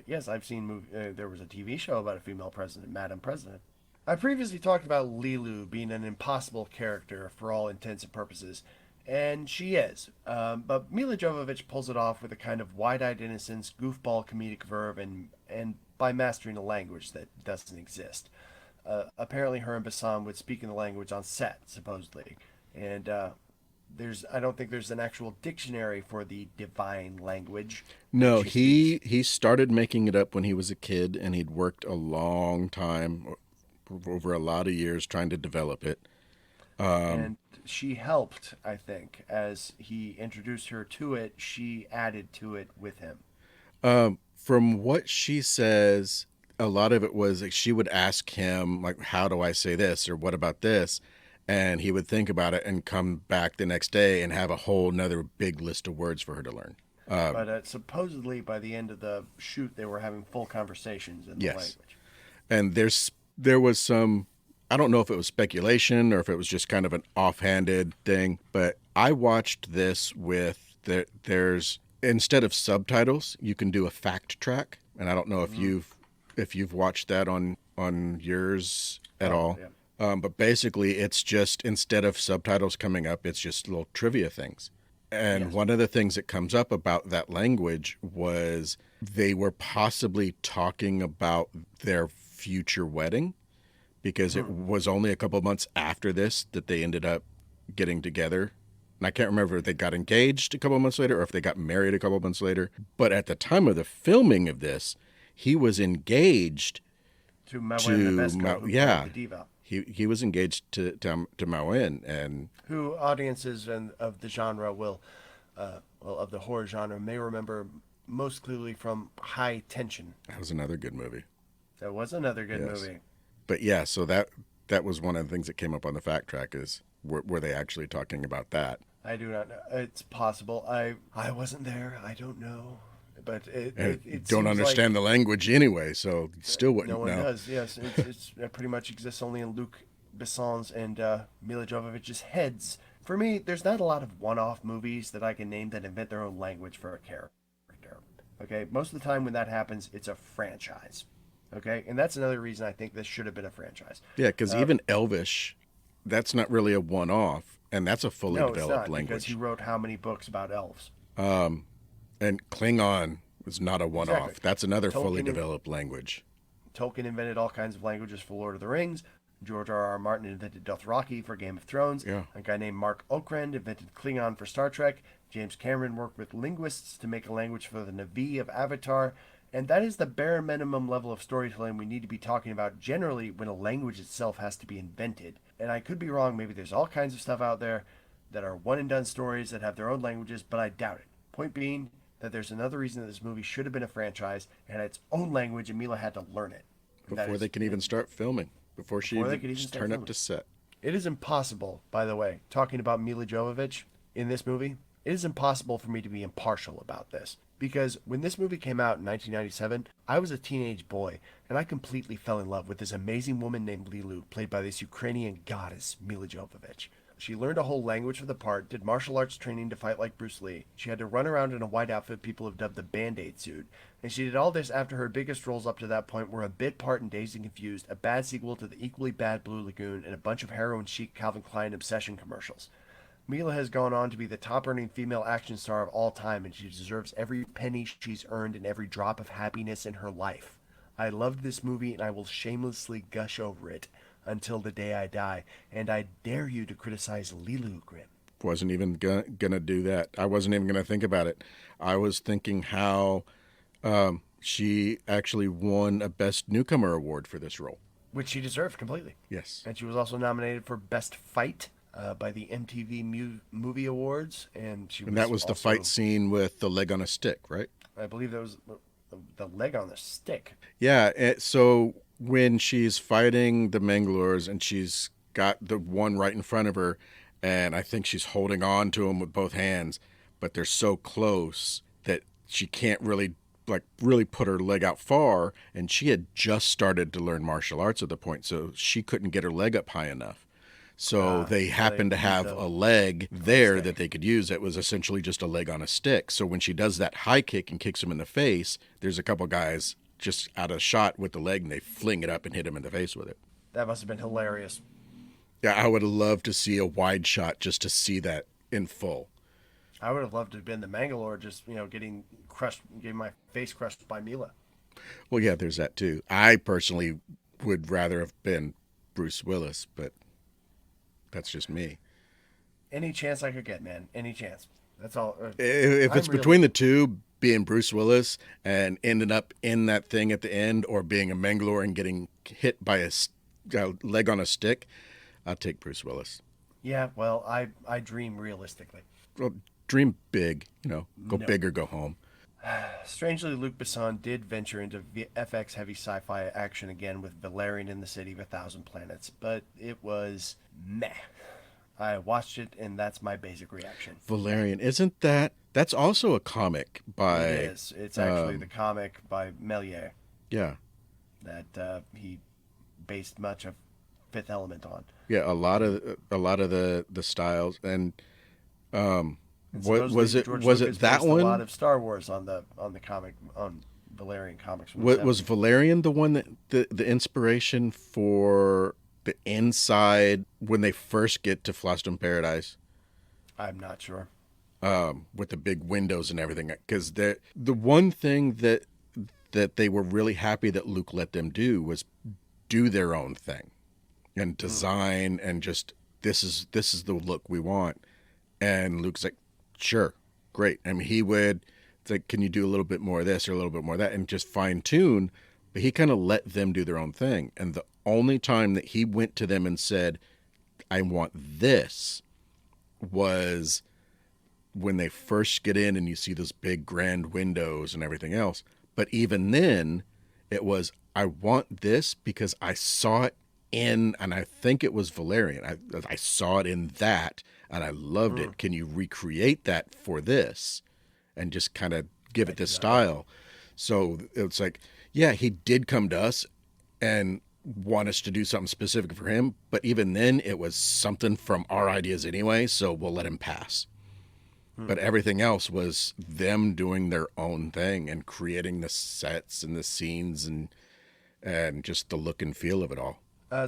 Yes, I've seen there was a TV show about a female president, Madam President. I previously talked about Lilu being an impossible character for all intents and purposes, and she is. But Milla Jovovich pulls it off with a kind of wide-eyed innocence, goofball comedic verve, and by mastering a language that doesn't exist. Apparently, her and Besson would speak in the language on set, supposedly, and I don't think there's an actual dictionary for the divine language. No, She he started making it up when he was a kid, and he'd worked a long time, over a lot of years, trying to develop it. And she helped, I think, as he introduced her to it. She added to it with him. From what she says, a lot of it was like she would ask him, like, how do I say this, or what about this? And he would think about it and come back the next day and have a whole nother big list of words for her to learn. But supposedly by the end of the shoot, they were having full conversations in the Yes. language. And there was some, I don't know if it was speculation or if it was just kind of an offhanded thing, but I watched this with there's instead of subtitles, you can do a fact track, and I don't know if you've watched that on yours at all. Yeah. But basically, it's just instead of subtitles coming up, it's just little trivia things. And Yes. one of the things that comes up about that language was they were possibly talking about their future wedding, because it was only a couple months after this that they ended up getting together. And I can't remember if they got engaged a couple months later or if they got married a couple months later. But at the time of the filming of this, he was engaged To Mawen to Nebesco, who yeah. played the diva, He was engaged to Mawen, and who audiences of the genre of the horror genre may remember most clearly from High Tension. that was another good movie. That was another good Yes. movie. But yeah, so that was one of the things that came up on the fact track is were they actually talking about that? I do not know. It's possible. I wasn't there. I don't know. But it Don't seems understand the language anyway, so you still like wouldn't no one know. does. Yes, it pretty much exists only in Luc Besson's and Milla Jovovich's heads. For me, there's not a lot of one-off movies that I can name that invent their own language for a character. Okay, most of the time when that happens, it's a franchise. Okay, and that's another reason I think this should have been a franchise. Yeah, because even Elvish, that's not really a one-off, and that's a fully No, it's developed not, because he language. wrote how many books about elves? And Klingon was not a one-off. Exactly. That's another fully Tolkien- developed language. Tolkien invented all kinds of languages for Lord of the Rings. George R.R. Martin invented Dothraki for Game of Thrones. Yeah. A guy named Mark Okrand invented Klingon for Star Trek. James Cameron worked with linguists to make a language for the Na'vi of Avatar. And that is the bare minimum level of storytelling we need to be talking about generally when a language itself has to be invented. And I could be wrong. Maybe there's all kinds of stuff out there that are one-and-done stories that have their own languages, but I doubt it. Point being that there's another reason that this movie should have been a franchise and had its own language, and Milla had to learn it. And that Before is- they can even start filming, before she Before they even could even start turn up filming. to set. It is impossible, by the way, talking about Milla Jovovich in this movie, it is impossible for me to be impartial about this. Because when this movie came out in 1997, I was a teenage boy, and I completely fell in love with this amazing woman named Lilu, played by this Ukrainian goddess, Milla Jovovich. She learned a whole language for the part, did martial arts training to fight like Bruce Lee. She had to run around in a white outfit people have dubbed the Band-Aid suit. And she did all this after her biggest roles up to that point were a bit part in Dazed and Confused, a bad sequel to the equally bad Blue Lagoon, and a bunch of heroin chic Calvin Klein obsession commercials. Milla has gone on to be the top-earning female action star of all time, and she deserves every penny she's earned and every drop of happiness in her life. I loved this movie, and I will shamelessly gush over it until the day I die, and I dare you to criticize Lilu Grimm. Wasn't even gonna do that. I wasn't even gonna think about it. I was thinking how she actually won a Best Newcomer award for this role. Which she deserved completely. Yes. And she was also nominated for Best Fight by the MTV Movie Awards, and that was the fight scene with the leg on a stick, right? I believe that was the leg on the stick. Yeah. So when she's fighting the Mangalores and she's got the one right in front of her, and I think she's holding on to him with both hands, but they're so close that she can't really put her leg out far, and she had just started to learn martial arts at the point, so she couldn't get her leg up high enough. So they happened to have a leg there that they could use. It was essentially just a leg on a stick. So when she does that high kick and kicks him in the face, there's a couple guys just out of shot with the leg, and they fling it up and hit him in the face with it. That must have been hilarious. Yeah, I would have loved to see a wide shot just to see that in full. I would have loved to have been the Mangalore, just getting my face crushed by Milla. Well, yeah, there's that too. I personally would rather have been Bruce Willis, but that's just me. Any chance I could get, man. Any chance. That's all. If it's between the two, being Bruce Willis and ending up in that thing at the end, or being a Mangalore and getting hit by a leg on a stick, I'll take Bruce Willis. Yeah, well, I dream realistically. Well, dream big, go big or go home. Strangely, Luc Besson did venture into FX heavy sci-fi action again with Valerian in the City of 1,000 Planets, but it was meh. I watched it, and that's my basic reaction. Valerian, that's also a comic by... It is. It's actually the comic by Méliès. Yeah. That he based much of Fifth Element on. Yeah, a lot of the styles, and was it that one? A lot of Star Wars on the comic on Valerian comics. Was Valerian the one that the inspiration for the inside when they first get to Fhloston Paradise? I'm not sure. With the big windows and everything, because the one thing that they were really happy that Luke let them do was do their own thing and design and just this is the look we want. And Luke's like, sure, great. I mean, he would like, can you do a little bit more of this or a little bit more of that, and just fine tune. But he kind of let them do their own thing. And the only time that he went to them and said, I want this, was when they first get in and you see those big grand windows and everything else. But even then, it was, I want this because I saw it in, and I think it was Valerian. I saw it in that, and I loved it. Can you recreate that for this? And just kind of give it this style. So it's like, yeah, he did come to us and want us to do something specific for him. But even then, it was something from our ideas anyway, so we'll let him pass. But everything else was them doing their own thing and creating the sets and the scenes and just the look and feel of it all.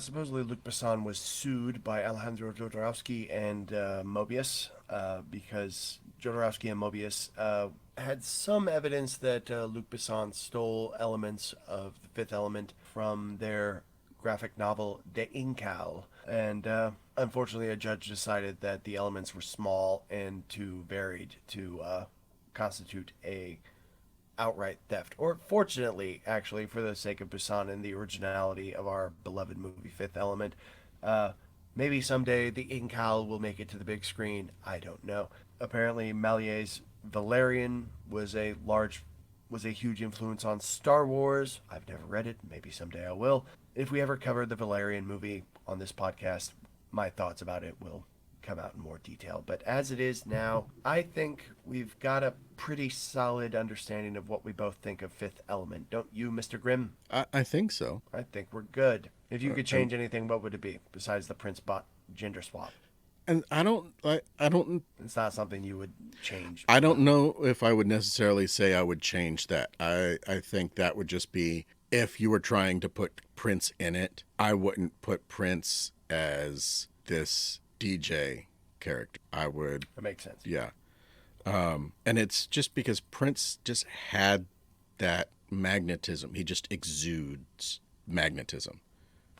Supposedly, Luc Besson was sued by Alejandro Jodorowsky and Mobius because Jodorowsky and Mobius had some evidence that Luc Besson stole elements of The Fifth Element from their graphic novel De Incal. And unfortunately, a judge decided that the elements were small and too varied to constitute a outright theft. Or fortunately, actually, for the sake of Besson and the originality of our beloved movie Fifth Element, maybe someday the Incal will make it to the big screen. I don't know. Apparently, Méliès's Valerian was a huge influence on Star Wars. I've never read it. Maybe someday I will. If we ever cover the Valerian movie on this podcast, my thoughts about it will come out in more detail. But as it is now, I think we've got a pretty solid understanding of what we both think of Fifth Element. Don't you, Mr. Grimm? I think so. I think we're good. If you could change anything, what would it be besides the Prince Bot gender swap? And I don't. It's not something you would change. I don't know if I would necessarily say I would change that. I think that would just be, if you were trying to put Prince in it, I wouldn't put Prince as this DJ character. I would, That makes sense. yeah. And it's just because Prince just had that magnetism. He just exudes magnetism.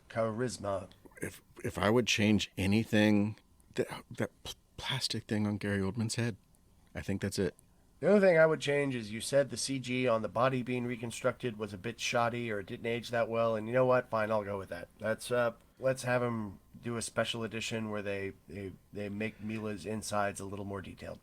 Charisma. If I would change anything, that plastic thing on Gary Oldman's head, I think that's it. The only thing I would change is you said the CG on the body being reconstructed was a bit shoddy or it didn't age that well. And you know what? Fine, I'll go with that. Let's have him do a special edition where they make Mila's insides a little more detailed.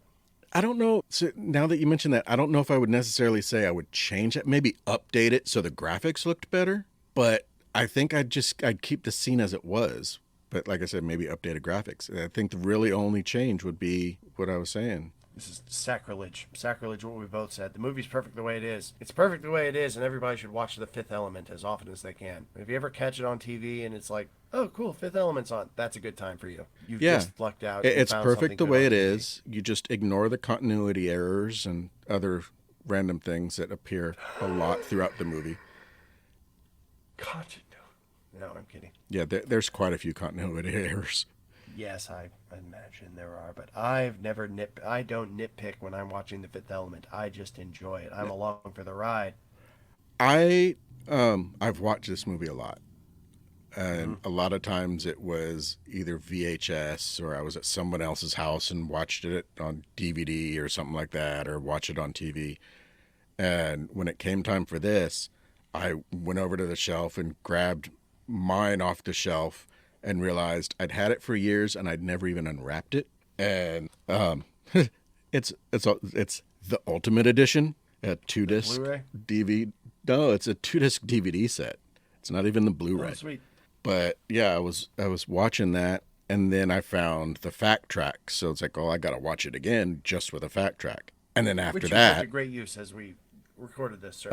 I don't know. So now that you mention that, I don't know if I would necessarily say I would change it. Maybe update it so the graphics looked better. But I think I'd keep the scene as it was. But like I said, maybe updated graphics. I think the really only change would be what I was saying. This is sacrilege. Sacrilege, what we both said. The movie's perfect the way it is. It's perfect the way it is, and everybody should watch The Fifth Element as often as they can. If you ever catch it on TV and it's like, oh, cool, Fifth Element's on, that's a good time for you. You've just lucked out. It's found perfect the something way good it on TV. is. You just ignore the continuity errors and other random things that appear a lot throughout the movie. Continuity. No, I'm kidding. Yeah, there's quite a few continuity errors. Yes, I imagine there are, but I don't nitpick when I'm watching The Fifth Element. I just enjoy it. I'm along for the ride. I've watched this movie a lot. And a lot of times it was either VHS or I was at someone else's house and watched it on DVD or something like that, or watch it on TV. And when it came time for this, I went over to the shelf and grabbed mine off the shelf and realized I'd had it for years and I'd never even unwrapped it. And it's the Ultimate Edition, a 2-disc Blu-ray? DVD. No, it's a 2-disc DVD set. It's not even the Blu-ray. Oh, sweet. But yeah, I was watching that, and then I found the fact track. So it's like, oh, I got to watch it again just with a fact track. And then after Which that, was such a great use as we recorded this, sir.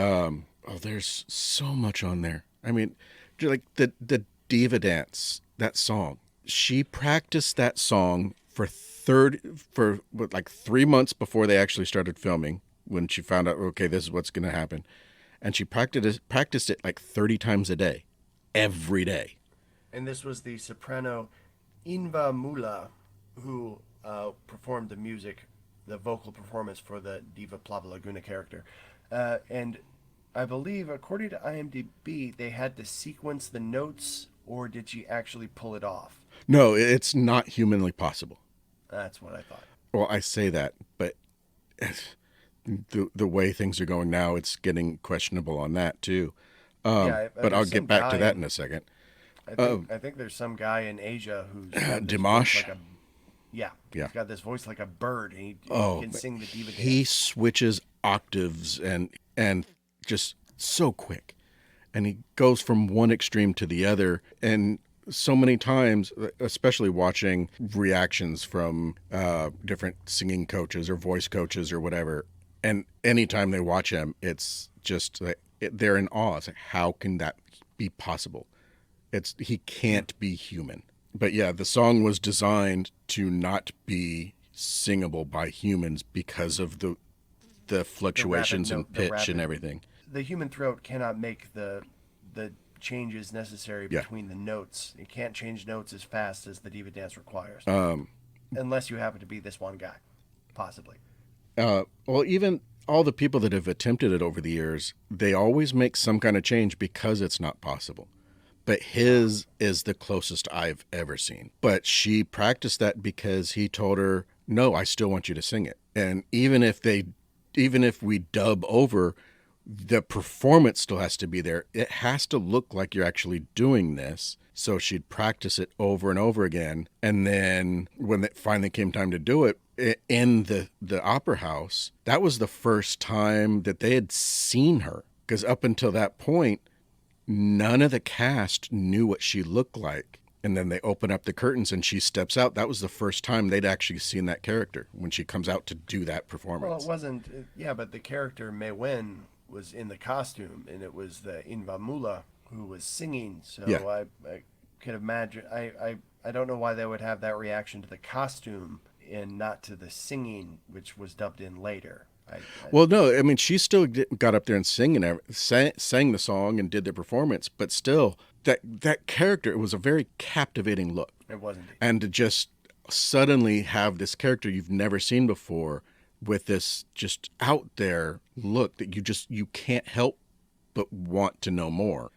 there's so much on there. I mean, like the Diva Dance, that song. She practiced that song for 3 months before they actually started filming, when she found out, okay, this is what's going to happen. And she practiced it like 30 times a day, every day. And this was the soprano Inva Mula who performed the music, the vocal performance for the Diva Plava Laguna character. And I believe, according to IMDb, they had to sequence the notes, or did she actually pull it off? No, it's not humanly possible. That's what I thought. Well, I say that, but the way things are going now, it's getting questionable on that too. But I'll get back to that in a second. I think there's some guy in Asia who's got this Dimash? voice like yeah, he's got this voice like a bird, and he can sing the Diva Dance. He switches octaves and just so quick, and he goes from one extreme to the other. And so many times, especially watching reactions from different singing coaches or voice coaches or whatever, and anytime they watch him, it's just like they're in awe. It's like, how can that be possible? He can't be human. But yeah, the song was designed to not be singable by humans because of the fluctuations in pitch and everything. The human throat cannot make the changes necessary between the notes. It can't change notes as fast as the Diva Dance requires. Unless you happen to be this one guy, possibly. Well, even all the people that have attempted it over the years, they always make some kind of change because it's not possible. But his is the closest I've ever seen. But she practiced that because he told her, no, I still want you to sing it. And even if we dub over, the performance still has to be there. It has to look like you're actually doing this. So she'd practice it over and over again. And then when it finally came time to do it in the opera house, that was the first time that they had seen her. Because up until that point, none of the cast knew what she looked like. And then they open up the curtains and she steps out. That was the first time they'd actually seen that character, when she comes out to do that performance. Well, it wasn't, but the character Mei Wen was in the costume, and it was the Inva Mula who was singing. So yeah. I could imagine, I don't know why they would have that reaction to the costume and not to the singing, which was dubbed in later. Well, no, I mean, she still got up there and sang the song and did the performance, but still, that character, it was a very captivating look. It wasn't. And to just suddenly have this character you've never seen before with this just out there look that you can't help but want to know more.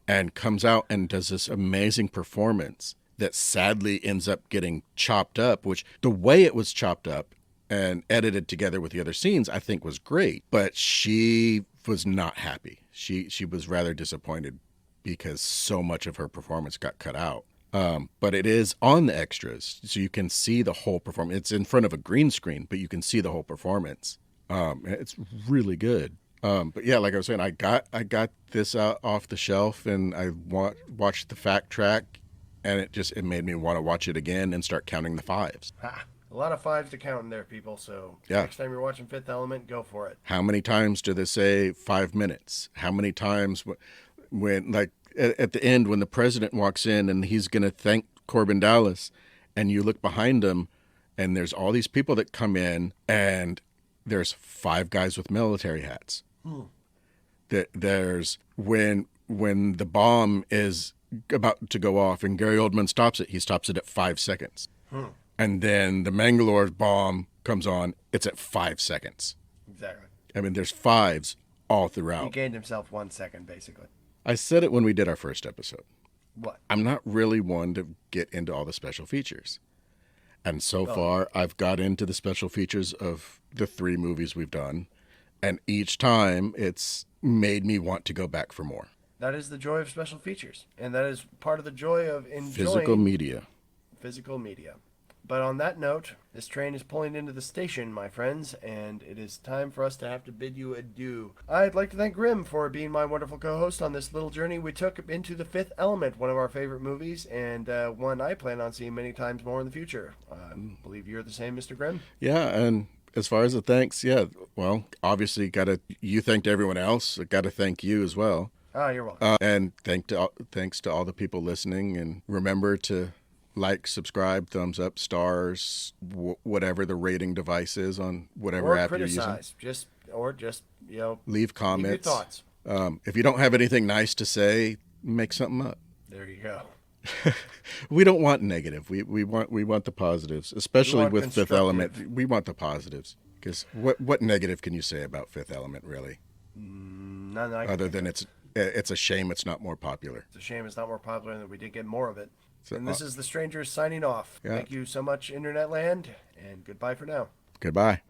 And comes out and does this amazing performance that sadly ends up getting chopped up, which the way it was chopped up and edited together with the other scenes, I think was great. But she was not happy. She was rather disappointed because so much of her performance got cut out. But it is on the extras, so you can see the whole performance. It's in front of a green screen, but you can see the whole performance. It's really good. But yeah, like I was saying, I got this off the shelf, and I watched the fact track, and it made me want to watch it again and start counting the fives. Ha! A lot of fives to count in there, people. So Yeah. next time you're watching Fifth Element, go for it. How many times do they say 5 minutes? How many times when like at the end when the president walks in and he's going to thank Corbin Dallas, and you look behind him, and there's all these people that come in, and there's 5 guys with military hats. There's when the bomb is about to go off and Gary Oldman stops it, he stops it at 5 seconds. And then the Mangalore bomb comes on, it's at 5 seconds. Exactly. I mean, there's 5s all He throughout. gained himself 1 second, basically. I said it when we did our first episode. What? I'm not really one to get into all the special features. And so far, I've got into the special features of the 3 movies we've done. And each time, it's made me want to go back for more. That is the joy of special features. And that is part of the joy of enjoying Physical media. physical media. But on that note, this train is pulling into the station, my friends, and it is time for us to have to bid you adieu. I'd like to thank Grim for being my wonderful co-host on this little journey we took into The Fifth Element, one of our favorite movies, and one I plan on seeing many times more in the future. I believe you're the same, Mr. Grim? Yeah, and as far as the thanks, yeah, well, obviously, you thanked everyone else. I got to thank you as well. Ah, you're welcome. And thanks to all the people listening. And remember to like, subscribe, thumbs up, stars, whatever the rating device is on whatever Or app you're using. criticize. Just, Leave leave comments. your thoughts. If you don't have anything nice to say, make something up. There you go. We don't want negative. We want the positives, especially want with Fifth constructive. Element. We want the positives, because what negative can you say about Fifth Element really, None that I can other think than of. it's a shame it's not more popular. It's a shame it's not more popular and that we did get more of it. So, And this is The Strangers signing off. Yeah. Thank you so much, Internet Land, and goodbye for now. Goodbye.